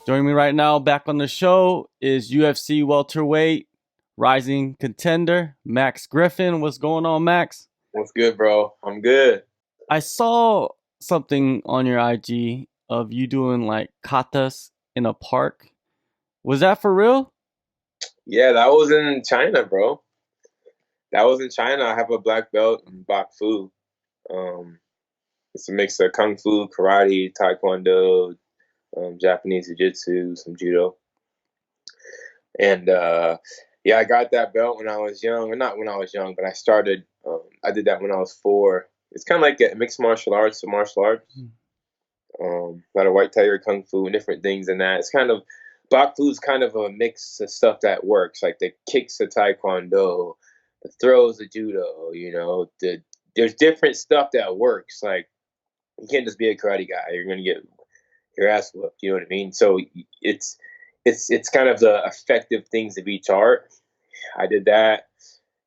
Joining me right now, back on the show, is UFC welterweight rising contender Max Griffin. What's going on, Max? What's good, bro? I'm good. I saw something on your IG of you doing like katas in a park. Was that for real? Yeah, that was in China, bro. That was in China. I have a black belt in Bak Fu. Um, it's a mix of kung fu, karate, taekwondo, Japanese jiu-jitsu, some judo, and yeah, I got that belt when I was young. Or not when I was young, but I started. I did that when I was 4. It's kind of like a mixed martial arts to martial arts. A lot of white tiger kung fu and different things in that. It's kind of Bak Fu is kind of a mix of stuff that works, like the kicks of taekwondo, the throws of judo. There's different stuff that works. Like you can't just be a karate guy; you're gonna get your ass whooped. You know what I mean? So it's it's kind of the effective things of each art. I did that.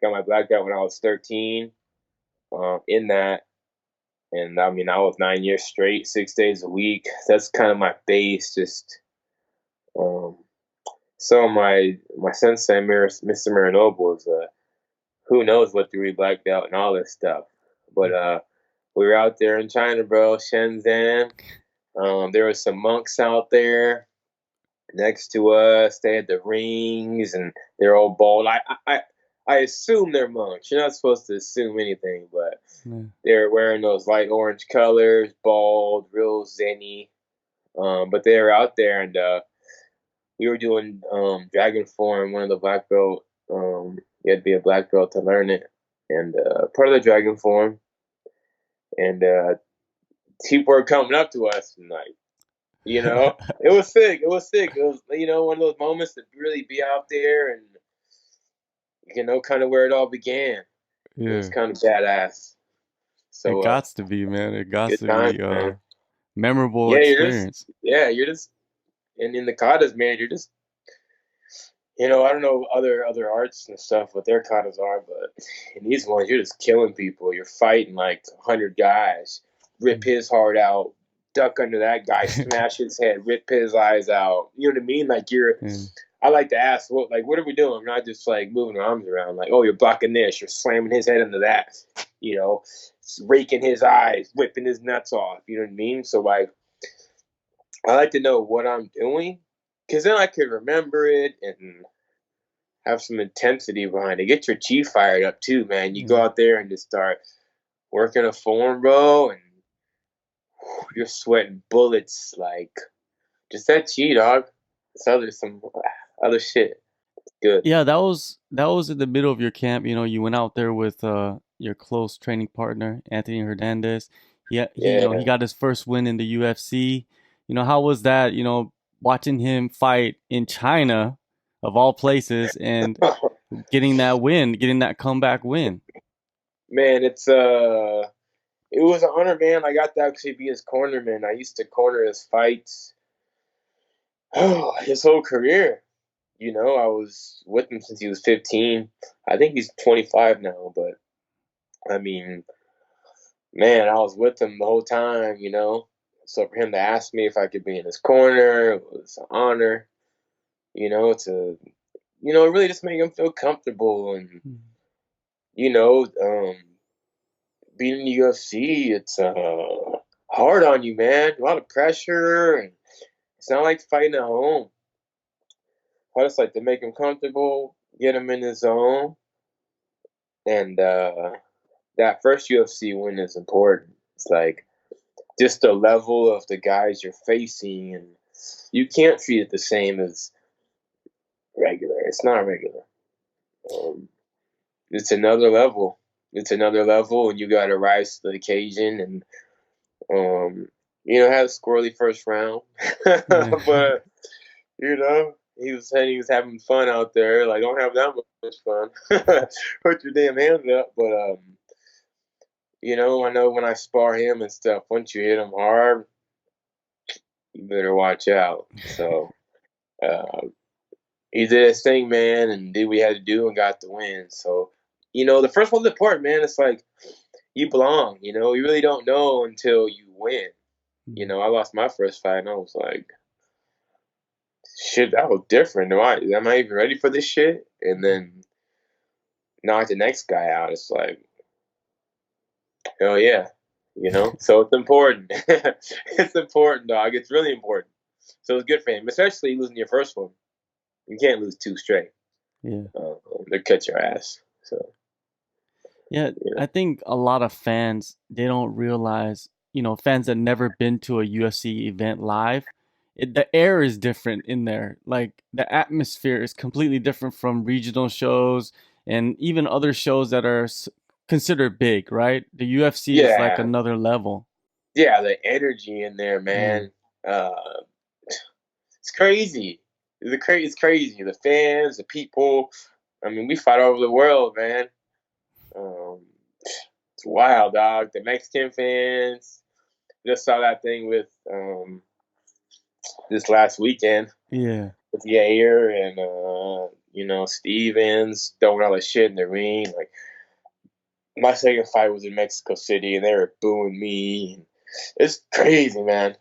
Got my black belt when I was 13. In that, and I mean, I was 9 years straight, 6 days a week. That's kind of my base. Just um, so my sensei, Mr. Morono, was who knows what 3 black belt and all this stuff. But we were out there in China, bro, Shenzhen. There were some monks out there next to us. They had the rings, and they're all bald. I assume they're monks. You're not supposed to assume anything, but Yeah. they're wearing those light orange colors, bald, real zenny. But they were out there, and we were doing dragon form, one of the black belt. You had to be a black belt to learn it, and part of the dragon form. And people were coming up to us, and like, it was sick. It was sick. It was, one of those moments to really be out there and kind of where it all began. It was Yeah. kind of badass. It So gots to be, man. It gots good to times, be man. a memorable Yeah, experience. you're just, and in the katas, man, you're just, I don't know other arts and stuff what their katas are, but in these ones, you're just killing people. You're fighting like 100 guys, rip his heart out, duck under that guy, smash his head, rip his eyes out. You know what I mean? Like Yeah. I like to ask, what are we doing? We're not just like moving our arms around, like, oh, you're blocking this, you're slamming his head into that, you know, raking his eyes, whipping his nuts off. You know what I mean? So like, I like to know what I'm doing, because then I could remember it and have some intensity behind it. Get your chi fired up too, man. You go Yeah. out there and just start working a form, bro, and you're sweating bullets, like just that chi, dog. Some other shit. Good. Yeah, that was in the middle of your camp. You went out there with your close training partner, Anthony Hernandez. He Yeah. got his first win in the UFC. How was that? Watching him fight in China, of all places, and getting that win, getting that comeback win. Man, it was an honor, man. I got to actually be his cornerman. I used to corner his fights his whole career. I was with him since he was 15. I think he's 25 now, but I mean, man, I was with him the whole time. So for him to ask me if I could be in his corner, it was an honor, to, really just make him feel comfortable. And, you know, um, being in the UFC, it's hard on you, man. A lot of pressure, and it's not like fighting at home. I just like to make him comfortable, get him in his zone, and that first UFC win is important. It's like just the level of the guys you're facing, and you can't treat it the same as regular. It's not regular. Um, it's another level. It's another level, and you got to rise to the occasion. And um, had a squirrely first round, Yeah. but he was saying he was having fun out there. Like, don't have that much fun. Put your damn hands up. But I know when I spar him and stuff, once you hit him hard, you better watch out. So uh, he did his thing, man, and did what he had to do and got the win. So, the first one's important, man. It's like you belong. You really don't know until you win. I lost my first fight, and I was like, shit, that was different. Am I even ready for this shit? And then knock the next guy out. It's like, hell yeah, you know. So it's important. It's important, dog. It's really important. So it's good for him, especially losing your first one. You can't lose two straight. Yeah. They'll catch your ass. So Yeah, you know. I think a lot of fans, they don't realize, fans that never been to a UFC event live, the air is different in there. Like the atmosphere is completely different from regional shows and even other shows that are considered big, right? The UFC is like Yeah, another level. yeah, the energy in there, Mm. man. Uh, it's crazy. It's crazy. The fans, the people. I mean, we fight all over the world, man. Um, it's wild, dog. The Mexican fans. Just saw that thing with this last weekend Yeah. with Yair and Stevens throwing all the shit in the ring. Like my second fight was in Mexico City, and they were booing me. It's crazy, man.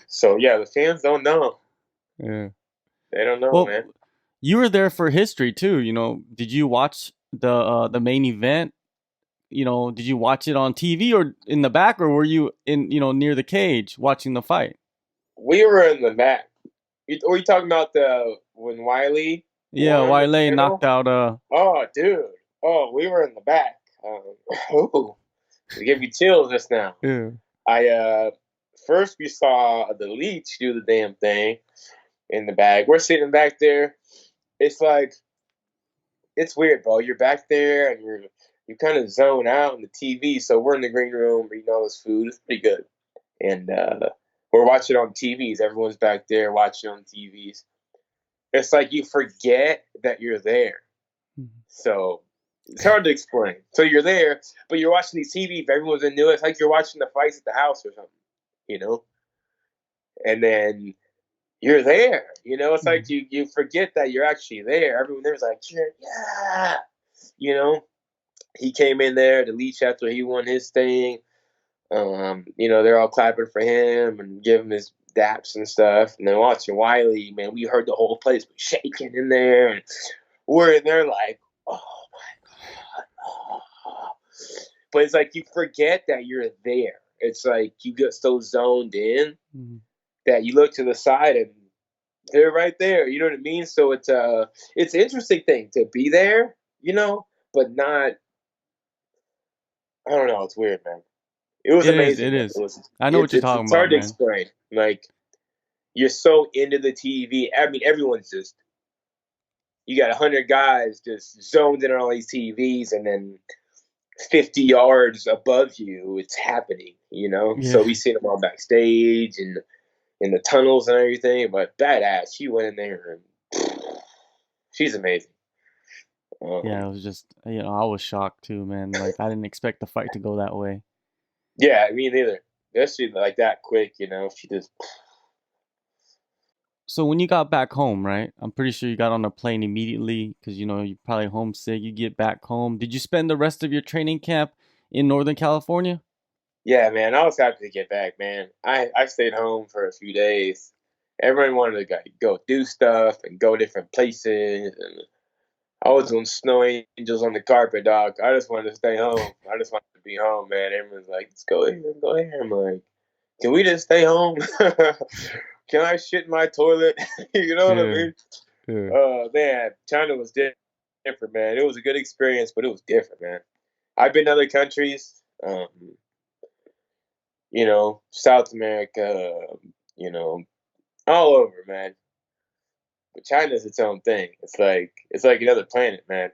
So yeah, the fans don't know. Yeah. They don't know, Well, man. you were there for history too, Did you watch the main event? Did you watch it on TV or in the back, or were you in, near the cage watching the fight? We were in the back. Were you talking about the when Wiley Yeah, won the Wale knocked title? out Oh, dude. Oh, we were in the back. Ooh, it gave you chills just now. yeah. I first we saw the leech do the damn thing in the bag. We're sitting back there. It's like it's weird, bro. You're back there and you kind of zone out in the TV. So we're in the green room eating all this food. It's pretty good, and we're watching on TVs. Everyone's back there watching on TVs. It's like you forget that you're there. Mhm. So it's hard to explain. So you're there, but you're watching these TV. If everyone's into it, it's like you're watching the fights at the house or something, you know. And then you're there. It's like Mhm. you forget that you're actually there. Everyone there's like, yeah. You know, he came in there to leech after he won his thing. They're all clapping for him and giving his daps and stuff. And then watching Wiley, man, we heard the whole place was shaking in there. And we're in there like, oh my God. Oh. But it's like you forget that you're there. It's like you get so zoned in Mhm. that you look to the side and they're right there. You know what I mean? So it's an interesting thing to be there, but not. I don't know. It's weird, man. It was It is. amazing It though. is. I know what you're talking It's about, hard to man. explain. Like you're so into the TV. I mean, everyone's just you got 100 guys just zoned in on all these TVs, and then 50 yards above you, it's happening. So Yeah. we see them all backstage and in the tunnels and everything. But badass, she went in there and she's amazing. Yeah. It Um, was just, I was shocked too, man. Like I didn't expect the fight to go that way. yeah, me neither. Especially like that quick. She just So when you got back home, right? I'm pretty sure you got on a plane immediately because you're probably homesick. You get back home. Did you spend the rest of your training camp in Northern California? yeah, man. I was happy to get back, man. I stayed home for a few days. Everyone wanted to go do stuff and go different places, and I was doing snow angels on the carpet, dog. I just wanted to stay home. I just wanted to be home, man. Everyone's like, "Let's go here, go here." I'm like, "Can we just stay home? Can I shit in my toilet?" You know what I Yeah. mean? Yeah. Man, China was different, man. It was a good experience, but it was different, man. I've been to other countries, South America, you know, all over, man. But China's its own thing. It's like another planet, man.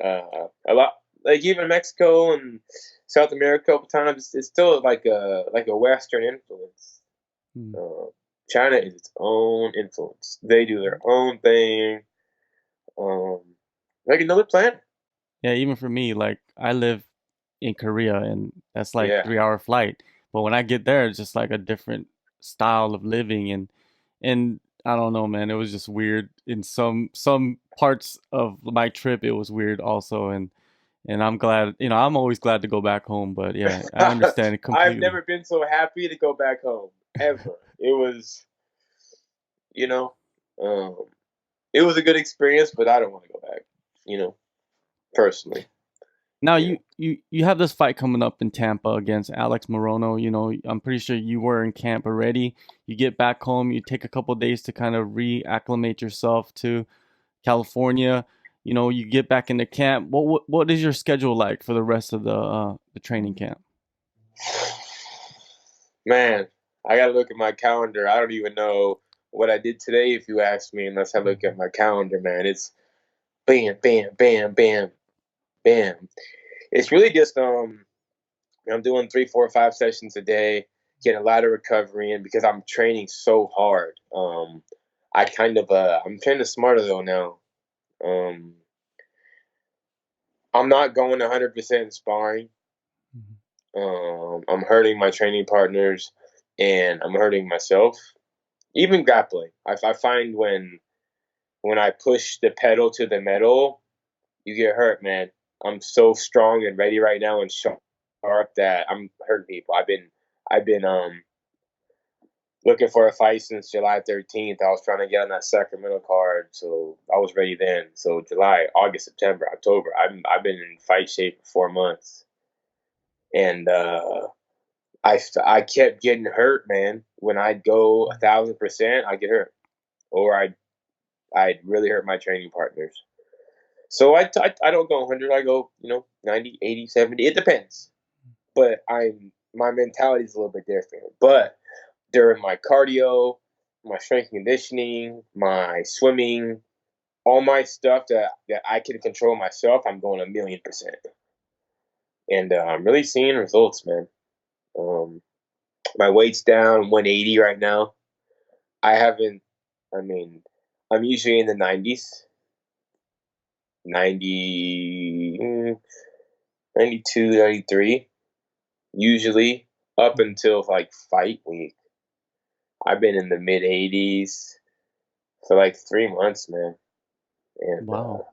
A lot like even Mexico and South America a couple times. It's still like a Western influence. Mm. Uh, China is its own influence. They do their own thing. Um, like another planet. Yeah, even for me, like I live in Korea and that's like Yeah. 3 hour flight. But when I get there, it's just like a different style of living and I don't know, man. It was just weird in some parts of my trip. It was weird also, and I'm glad. I'm always glad to go back home. But yeah, I understand it I've completely. never been so happy to go back home ever. It was, you know. Um, it was a good experience, but I don't want to go back. You know, personally. Now You know. you have this fight coming up in Tampa against Alex Morono. You know, I'm pretty sure you were in camp already. You get back home, you take a couple days to kind of reacclimate yourself to California. You know, you get back into camp. What is your schedule like for the rest of the training camp? Man, I gotta look at my calendar. I don't even know what I did today if you ask me, unless I look at my calendar, man. It's bam, bam, bam, bam, bam. It's really just I'm doing 3, 4, 5 sessions a day, getting a lot of recovery in because I'm training so hard. I'm training smarter though now. Um I'm not going 100% sparring. Mhm. I'm hurting my training partners and I'm hurting myself. Even grappling. I find when I push the pedal to the metal, you get hurt, man. I'm so strong and ready right now and sharp that I'm hurting people. I've been looking for a fight since July 13th. I was trying to get on that Sacramento card, so I was ready then. So July, August, September, October. I've been in fight shape for 4 months, and I kept getting hurt, man. When I'd go 1,000%, I get hurt, or I'd really hurt my training partners. So I don't go 100. I go 90, 80, 70. It depends, but my mentality is a little bit different. But during my cardio, my strength and conditioning, my swimming, all my stuff that I can control myself, I'm going 1,000,000%, and I'm really seeing results, man. Um, my weight's down 180 right now. I haven't. I mean, I'm usually in the 90s, 90, 92, 93, usually up until like fight week. I've been in the mid 80s for like 3 months, man. And Wow.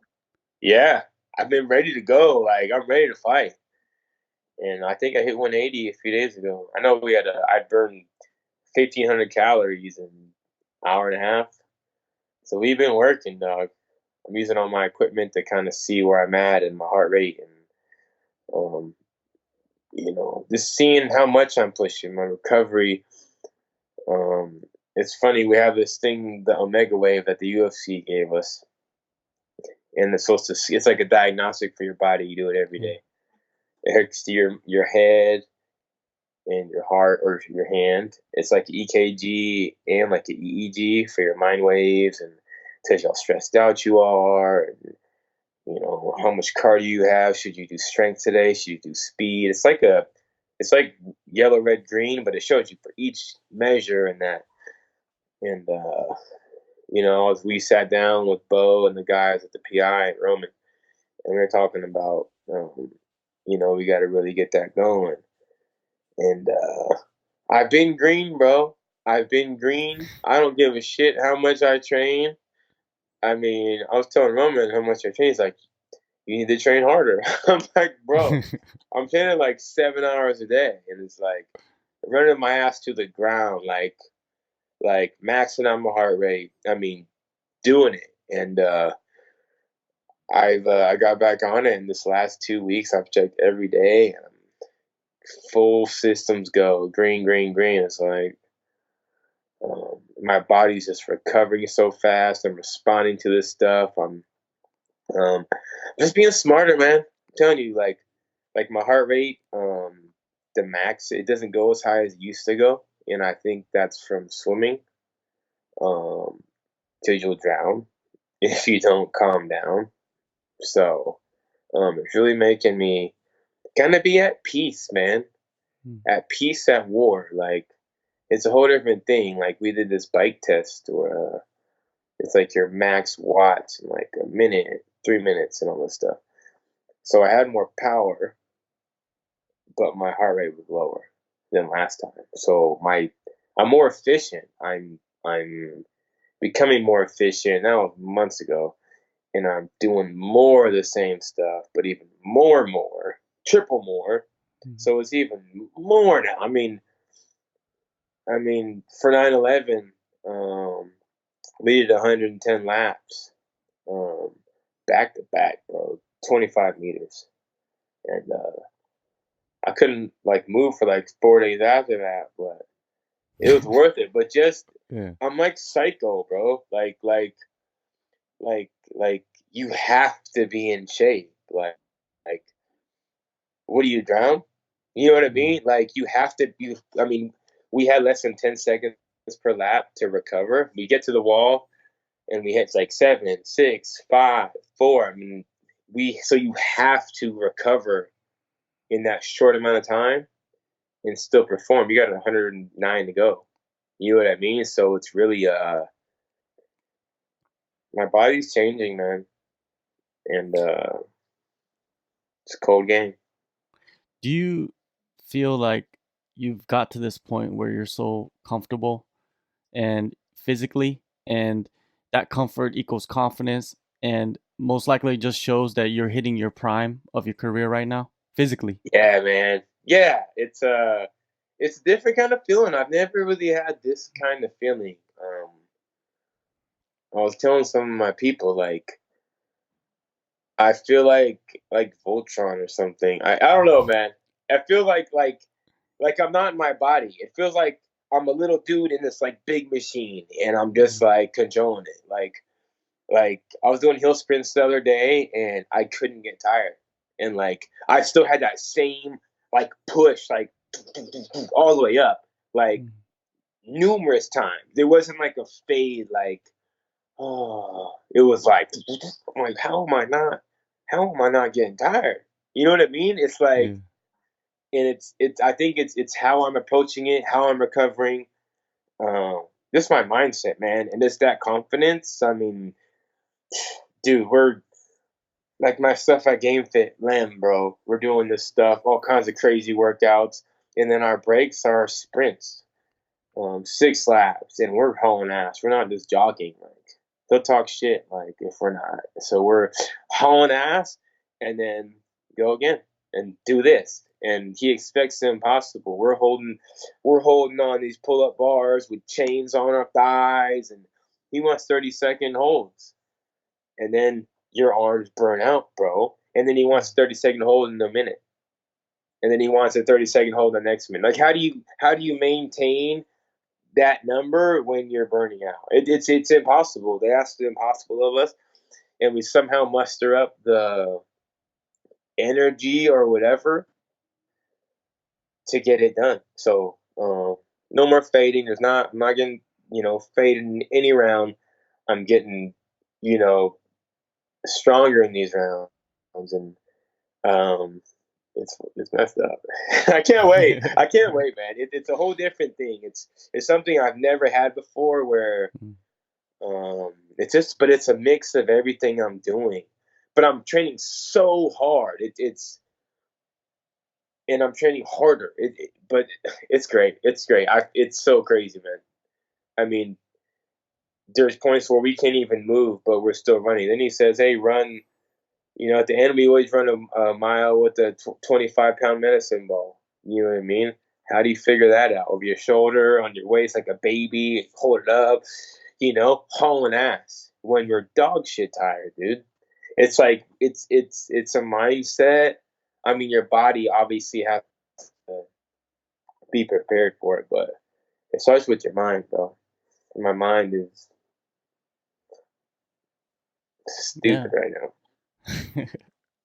yeah, I've been ready to go. Like I'm ready to fight. And I think I hit 180 a few days ago. I know I burned 1,500 calories in an hour and a half. So we've been working, dog. I'm using all my equipment to kind of see where I'm at and my heart rate and um, just seeing how much I'm pushing, my recovery. Um, it's funny, we have this thing, the Omega Wave that the UFC gave us, and it's supposed to see, it's like a diagnostic for your body. You do it every Yeah. day. It hooks to your head and your heart or your hand. It's like EKG and like an EEG for your mind waves and tells you how stressed out you are and how much cardio you have. Should you do strength today? Should you do speed? It's like yellow, red, green, but it shows you for each measure and that. And as we sat down with Bo and the guys at the PI and Roman, and we were talking about, we got to really get that going. And I've been green, bro. I've been green. I don't give a shit how much I train. I mean, I was telling Roman how much I train. He's like, you need to train harder. I'm like, bro, I'm training like 7 hours a day, and it's like running my ass to the ground, like maxing out my heart rate. I mean, doing it, and I got back on it in this last 2 weeks. I've checked every day, and full systems go green, green, green. It's like my body's just recovering so fast. I'm responding to this stuff. I'm um, just being smarter, man. I'm telling you, like my heart rate, the max, it doesn't go as high as it used to go, and I think that's from swimming. Um, because you'll drown if you don't calm down. So, it's really making me kind of be at peace, man. At peace at war. Like it's a whole different thing. Like we did this bike test where it's like your max watts in like a minute, 3 minutes, and all this stuff. So I had more power, but my heart rate was lower than last time. So I'm more efficient. I'm becoming more efficient. That was months ago, and I'm doing more of the same stuff, but even more, triple more. So it's even more now. I mean, for 9/11, um, We did 110 laps, um, back to back, bro, 25 meters, and I couldn't like move for like 4 days after that, but it was worth it. But just Yeah. I'm like psycho, bro. Like you have to be in shape. Like what do you drown? You know what I Mm. mean? Like you have to be. I mean, we had less than 10 seconds per lap to recover. We get to the wall and we hit like 7, 6, 5, 4. I mean, so you have to recover in that short amount of time and still perform. You got 109 to go. You know what I mean? So it's really my body's changing, man, and it's a cold game. Do you feel like you've got to this point where you're so comfortable and physically, and that comfort equals confidence, and most likely just shows that you're hitting your prime of your career right now, physically? Yeah, man. Yeah, it's a different kind of feeling. I've never really had this kind of feeling. I was telling some of my people like I feel like Voltron or something. I don't know, man. I feel like I'm not in my body. It feels like I'm a little dude in this like big machine, and I'm just Mm. like controlling it. Like I was doing hill sprints the other day, and I couldn't get tired, and like I still had that same like push, like all the way up, like Mm. numerous times. There wasn't like a fade, like oh, it was like I'm like how am I not getting tired? You know what I mean? It's Yeah. like, and it's I think it's how I'm approaching it, how I'm recovering. Just my mindset, man, and it's that confidence. I mean, dude, we're like my stuff at Game Fit Lamb, bro. We're doing this stuff, all kinds of crazy workouts, and then our breaks are sprints, 6 laps, and we're hauling ass. We're not just jogging. Like they'll talk shit, like if we're not. So we're hauling ass, and then go again and do this. And he expects the impossible. We're holding on these pull up bars with chains on our thighs, and he wants 30-second holds, and then your arms burn out, bro. And then he wants 30-second hold in a minute, and then he wants a 30-second hold the next minute. Like how do you maintain that number when you're burning out? It's impossible. They ask the impossible of us, and we somehow muster up the energy or whatever to get it done. So no more fading. I'm not getting faded in any round. I'm getting you know stronger in these rounds, and um, it's messed up. I can't wait, man. It's a whole different thing. It's something I've never had before. Where Mm. but it's a mix of everything I'm doing. But I'm training so hard. And I'm training harder. But it's great. It's great. It's so crazy, man. I mean, there's points where we can't even move, but we're still running. Then he says, "Hey, run." At the end, we always run a mile with a 25-pound medicine ball. You know what I mean? How do you figure that out? Over your shoulder, on your waist, like a baby, hold it up, hauling ass when you're dog shit tired, dude. It's like it's a mindset. I mean, your body obviously has to be prepared for it, but it starts with your mind, bro. And my mind is Yeah. stupid right now.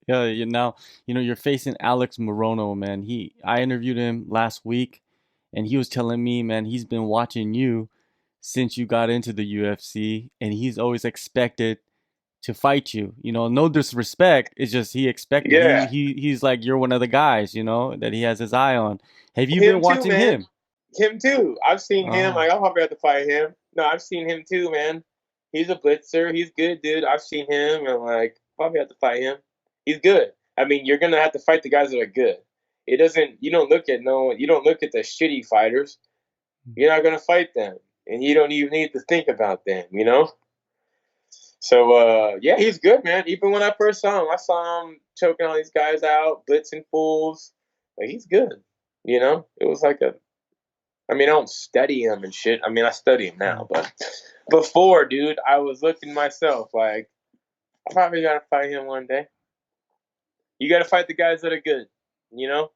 Yeah, you're facing Alex Morono, man. I interviewed him last week, and he was telling me, man, he's been watching you since you got into the UFC, and he's always expected to fight you. No disrespect. It's just he expected. Yeah, He's like you're one of the guys, that he has his eye on. Have you been him too, watching man. him? Him too. I've seen him. Oh, Like, I'll probably have to fight him. No, I've seen him too, man. He's a blitzer. He's good, dude. I've seen him, and like probably have to fight him. He's good. I mean, you're gonna have to fight the guys that are good. It doesn't. You don't look at no. You don't look at the shitty fighters. You're not gonna fight them, and you don't even need to think about them. So yeah, he's good, man. Even when I first saw him, I saw him choking all these guys out, blitzing fools. Like he's good. It was like a I mean, I don't study him and shit. I mean, I study him now, but before, dude, I was looking myself like, I probably gotta fight him one day. You gotta fight the guys that are good, you know?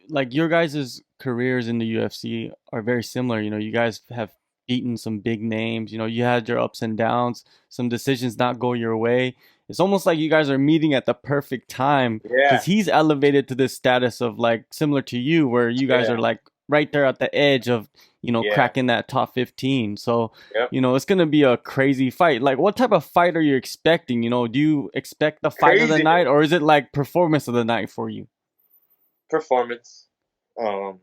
Like your guys' careers in the UFC are very similar. You guys have beaten some big names. You had your ups and downs, some decisions not go your way. It's almost like you guys are meeting at the perfect time because Yeah, he's elevated to this status of like similar to you, where you guys yeah, are like right there at the edge of yeah, cracking that top 15. So yep. it's gonna be a crazy fight. Like, what type of fight are you expecting? Do you expect the fight of the Crazy night, or is it like performance of the night for you? performance. Um,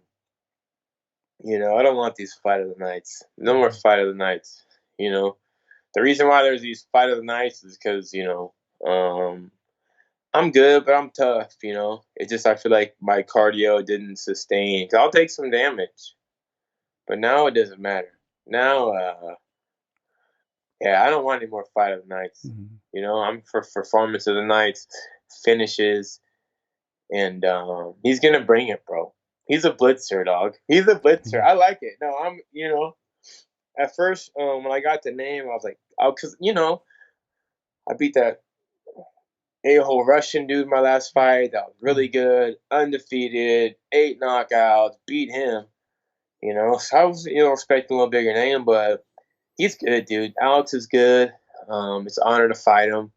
I don't want these fight of the nights. No more fight of the nights. You know, the reason why there's these fight of the nights is because I'm good, but I'm tough. It just I feel like my cardio didn't sustain. Cause I'll take some damage, but now it doesn't matter. Now, yeah, I don't want any more fight of the nights. Mhm. I'm for performance of the nights, finishes, and he's gonna bring it, bro. He's a blitzer, dog. He's a blitzer. I like it. No, at first, when I got the name, I was like, oh, because I beat that a-hole Russian dude my last fight. That was really good, undefeated, 8 knockouts, beat him. So I was expecting a little bigger name, but he's good, dude. Alex is good. It's an honor to fight him.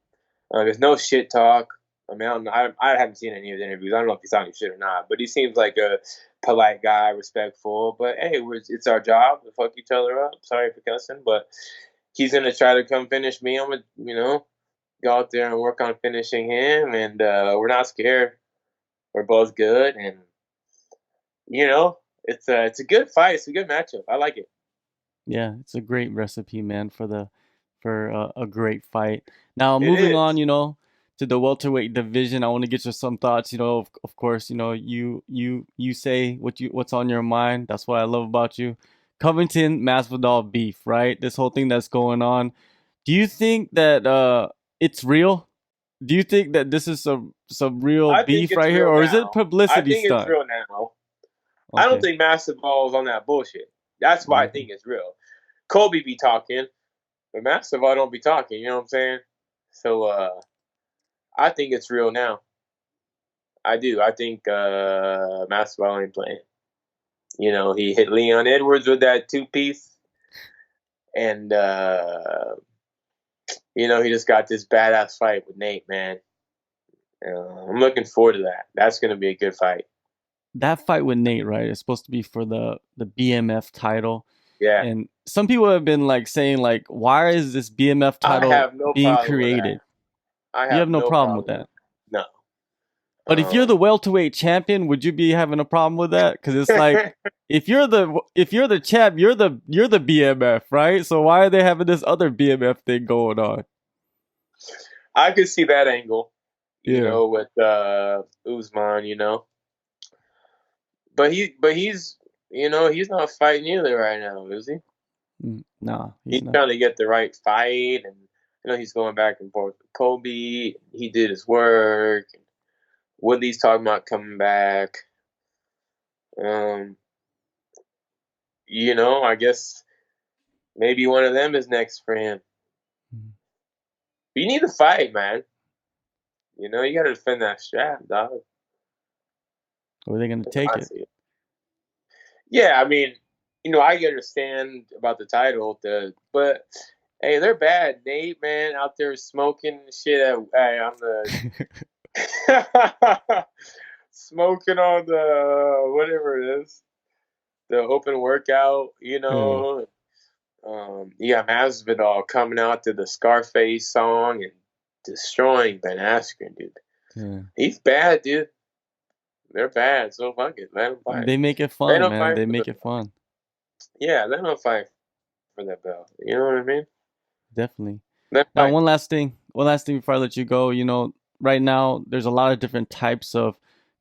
There's no shit talk. I mean, I haven't seen any of his interviews. I don't know if he's talking shit or not, but he seems like a polite guy, respectful. But hey, it's our job to fuck each other up. Sorry for cussing, but he's gonna try to come finish me. I'm gonna, go out there and work on finishing him, and we're not scared. We're both good, and it's a good fight. It's a good matchup. I like it. Yeah, it's a great recipe, man, for a great fight. Now, It moving on, is. to the welterweight division, I want to get you some thoughts. Of course, you say what's on your mind. That's what I love about you. Covington Masvidal beef, right? This whole thing that's going on. Do you think that it's real? Do you think that this is some real I think beef it's right here, real or is it now. I publicity think it's stunt? real now. I don't Okay. think Massive Ball is on that bullshit. That's why I Mhm. think it's real. Kobe be talking, but Massive Ball don't be talking. You know what I'm saying? So I think it's real now. I do. I think Massive Ball ain't playing. He hit Leon Edwards with that 2 piece, and he just got this badass fight with Nate. Man, I'm looking forward to that. That's gonna be a good fight. That fight with Nate, right? Is supposed to be for the BMF title, Yeah, and some people have been like saying like, why is this BMF I title have no being problem with that. created? I You have have no no problem with problem with that. that. No. But if you're the welterweight champion, would you be having a problem with that? Because it's like if you're the champ, you're the BMF, right? So why are they having this other BMF thing going on? I could see that angle, Yeah. with Usman, but he's not fighting either right now, is he? Nah, he's He's not. trying to get the right fight, and he's going back and forth with Kobe. He did his work. Woodley's talking about coming back. Um, I guess maybe one of them is next for him. But you need to fight, man. You got to defend that strap, dog. Or are they gonna That's how take I it? see it. Yeah, I mean, I understand about the title, but hey, they're bad. Nate, man, out there smoking shit on the smoking on the whatever it is, the open workout. Yeah. You got Masvidal coming out to the Scarface song and destroying Ben Askren, dude. Yeah. He's bad, dude. They're bad. So fuck it, let them fight. They make it They fun, don't man. fight They for the make it belt. fun. Yeah, they don't fight for that belt. You know what I mean? Definitely. They Now, fight. one last thing before I let you go. Right now there's a lot of different types of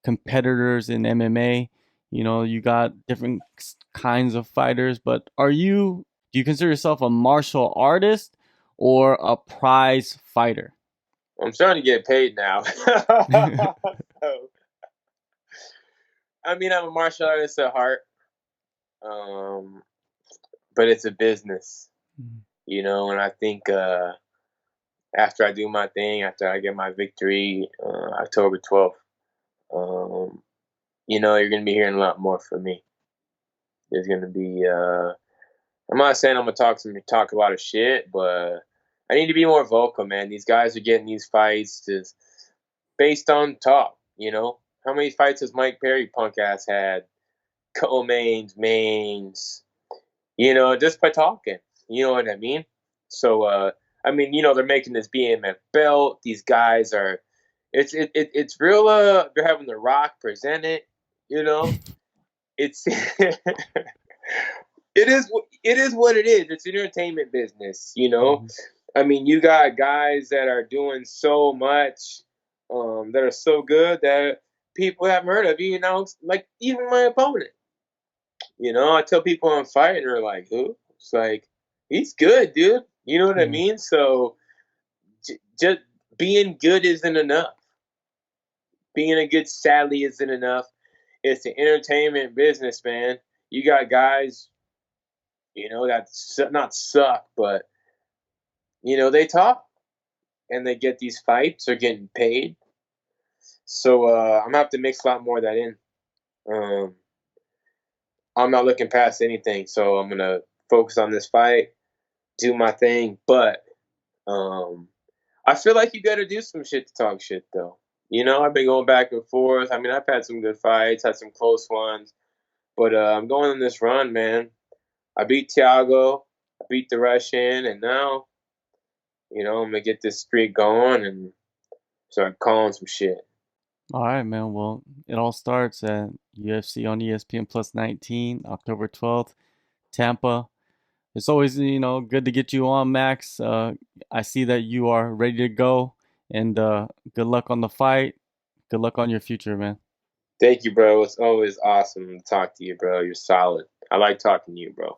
competitors in MMA. You got different kinds of fighters, but do you consider yourself a martial artist or a prize fighter? I'm starting to get paid now. So, I mean, I'm a martial artist at heart. Um, but it's a business, Mhm. and I think after I do my thing, after I get my victory, October 12th, um, you're gonna be hearing a lot more from me. There's gonna be. I'm not saying I'm gonna talk a lot of shit, but I need to be more vocal, man. These guys are getting these fights just based on talk. How many fights has Mike Perry punk ass had? Co-mains, mains, just by talking. You know what I mean? So, they're making this BMF belt. These guys are, it's real. They're having The Rock present it. You know, it's it is what it is. It's an entertainment business. Mhm. You got guys that are doing so much, that are so good that people haven't heard of. Like even my opponent. I tell people I'm fighting, they're like, "Who?" It's like, he's good, dude. You know what I Yeah. mean? So just being good isn't enough. Being a good sadly isn't enough. It's the entertainment business, man. You got guys, that not suck, but they talk and they get these fights. They're getting paid. So I'm gonna have to mix a lot more of that in. Um, I'm not looking past anything, so I'm gonna focus on this fight, do my thing, but um, I feel like you got to do some shit to talk shit, though. I've been going back and forth. I've had some good fights, had some close ones, but I'm going on this run, man. I beat Thiago, I beat the Russian, and now, I'm gonna get this streak going and start calling some shit. All right, man. Well, it all starts at UFC on ESPN plus 19, October 12th, Tampa. It's always, good to get you on, Max. I see that you are ready to go, and good luck on the fight. Good luck on your future, man. Thank you, bro. It's always awesome to talk to you, bro. You're solid. I like talking to you, bro.